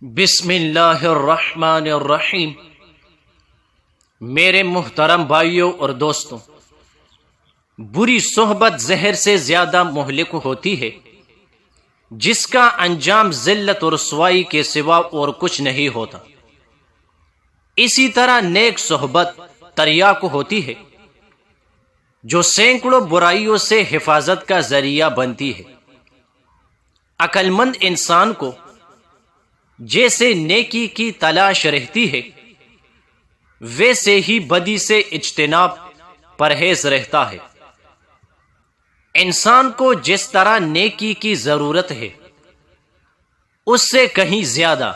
بسم اللہ الرحمن الرحیم۔ میرے محترم بھائیوں اور دوستوں، بری صحبت زہر سے زیادہ مہلک ہوتی ہے، جس کا انجام ذلت و رسوائی کے سوا اور کچھ نہیں ہوتا۔ اسی طرح نیک صحبت تریاک ہوتی ہے، جو سینکڑوں برائیوں سے حفاظت کا ذریعہ بنتی ہے۔ عقل مند انسان کو جیسے نیکی کی تلاش رہتی ہے، ویسے ہی بدی سے اجتناب پرہیز رہتا ہے۔ انسان کو جس طرح نیکی کی ضرورت ہے، اس سے کہیں زیادہ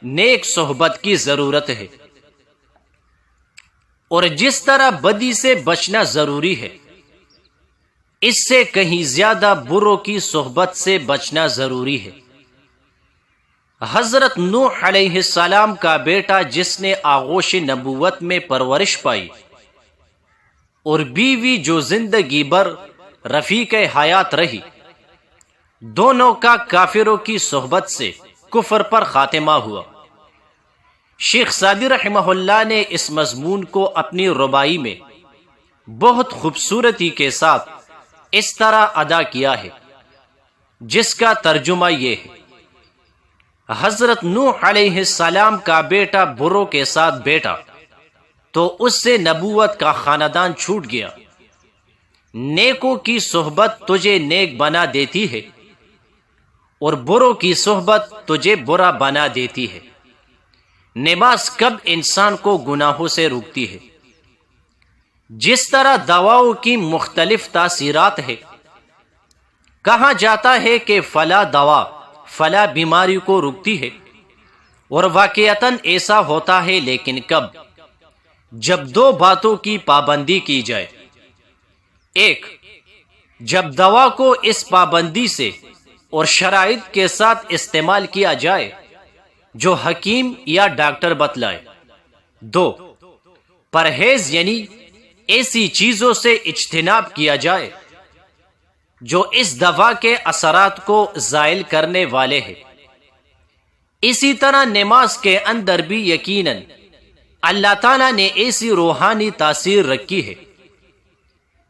نیک صحبت کی ضرورت ہے، اور جس طرح بدی سے بچنا ضروری ہے، اس سے کہیں زیادہ بروں کی صحبت سے بچنا ضروری ہے۔ حضرت نوح علیہ السلام کا بیٹا جس نے آغوش نبوت میں پرورش پائی، اور بیوی جو زندگی بھر رفیق حیات رہی، دونوں کا کافروں کی صحبت سے کفر پر خاتمہ ہوا۔ شیخ سعدی رحمہ اللہ نے اس مضمون کو اپنی ربائی میں بہت خوبصورتی کے ساتھ اس طرح ادا کیا ہے، جس کا ترجمہ یہ ہے: حضرت نوح علیہ السلام کا بیٹا بروں کے ساتھ بیٹا تو اس سے نبوت کا خاندان چھوٹ گیا۔ نیکوں کی صحبت تجھے نیک بنا دیتی ہے، اور بروں کی صحبت تجھے برا بنا دیتی ہے۔ نماز کب انسان کو گناہوں سے روکتی ہے؟ جس طرح دواؤں کی مختلف تاثیرات ہے، کہا جاتا ہے کہ فلاں دوا فلاں بیماری کو روکتی ہے، اور واقعتاً ایسا ہوتا ہے، لیکن کب؟ جب دو باتوں کی پابندی کی جائے۔ ایک، جب دوا کو اس پابندی سے اور شرائط کے ساتھ استعمال کیا جائے جو حکیم یا ڈاکٹر بتلائے۔ دو، پرہیز یعنی ایسی چیزوں سے اجتناب کیا جائے جو اس دوا کے اثرات کو زائل کرنے والے ہیں۔ اسی طرح نماز کے اندر بھی یقیناً اللہ تعالیٰ نے ایسی روحانی تاثیر رکھی ہے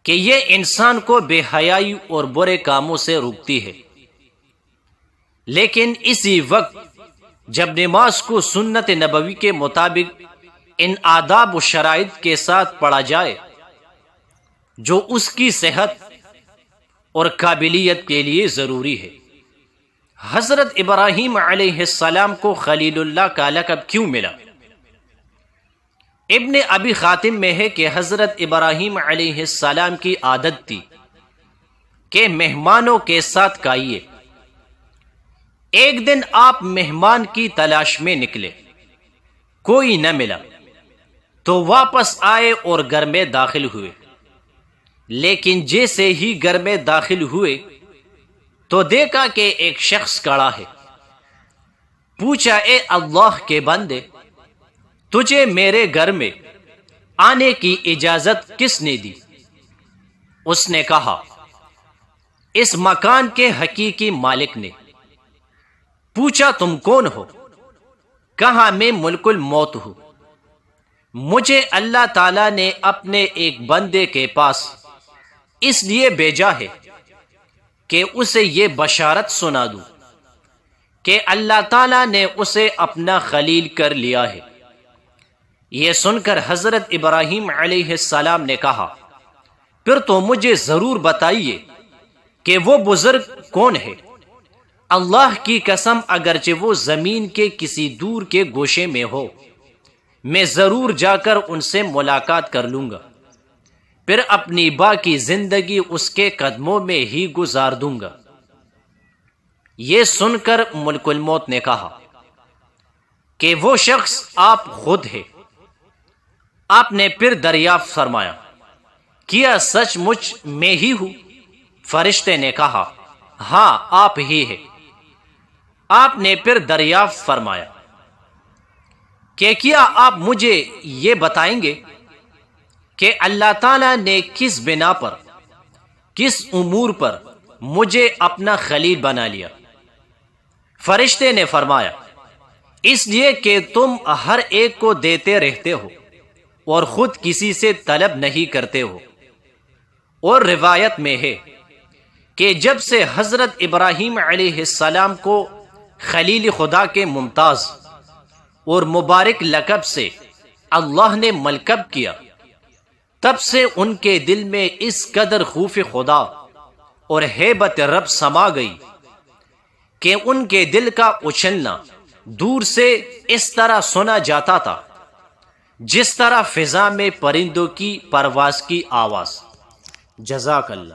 کہ یہ انسان کو بے حیائی اور برے کاموں سے روکتی ہے۔ لیکن اسی وقت جب نماز کو سنت نبوی کے مطابق ان آداب و شرائط کے ساتھ پڑھا جائے جو اس کی صحت اور قابلیت کے لیے ضروری ہے۔ حضرت ابراہیم علیہ السلام کو خلیل اللہ کا لقب کیوں ملا؟ ابن ابی خاتم میں ہے کہ حضرت ابراہیم علیہ السلام کی عادت تھی کہ مہمانوں کے ساتھ کھائیے۔ ایک دن آپ مہمان کی تلاش میں نکلے، کوئی نہ ملا تو واپس آئے اور گھر میں داخل ہوئے۔ لیکن جیسے ہی گھر میں داخل ہوئے تو دیکھا کہ ایک شخص کھڑا ہے۔ پوچھا، اے اللہ کے بندے، تجھے میرے گھر میں آنے کی اجازت کس نے دی؟ اس نے کہا، اس مکان کے حقیقی مالک نے۔ پوچھا، تم کون ہو؟ کہا، میں ملک الموت ہوں۔ مجھے اللہ تعالیٰ نے اپنے ایک بندے کے پاس اس لیے بھیجا ہے کہ اسے یہ بشارت سنا دوں کہ اللہ تعالیٰ نے اسے اپنا خلیل کر لیا ہے۔ یہ سن کر حضرت ابراہیم علیہ السلام نے کہا، پھر تو مجھے ضرور بتائیے کہ وہ بزرگ کون ہے۔ اللہ کی قسم، اگرچہ وہ زمین کے کسی دور کے گوشے میں ہو، میں ضرور جا کر ان سے ملاقات کر لوں گا، پھر اپنی باقی زندگی اس کے قدموں میں ہی گزار دوں گا۔ یہ سن کر ملک الموت نے کہا کہ وہ شخص آپ خود ہے۔ آپ نے پھر دریافت فرمایا، کیا سچ مچ میں ہی ہوں؟ فرشتے نے کہا، ہاں آپ ہی ہے۔ آپ نے پھر دریافت فرمایا کہ کیا آپ مجھے یہ بتائیں گے کہ اللہ تعالیٰ نے کس بنا پر، کس امور پر مجھے اپنا خلیل بنا لیا؟ فرشتے نے فرمایا، اس لیے کہ تم ہر ایک کو دیتے رہتے ہو اور خود کسی سے طلب نہیں کرتے ہو۔ اور روایت میں ہے کہ جب سے حضرت ابراہیم علیہ السلام کو خلیل خدا کے ممتاز اور مبارک لقب سے اللہ نے ملقب کیا، تب سے ان کے دل میں اس قدر خوف خدا اور ہیبت رب سما گئی کہ ان کے دل کا اچھلنا دور سے اس طرح سنا جاتا تھا جس طرح فضا میں پرندوں کی پرواز کی آواز۔ جزاک اللہ۔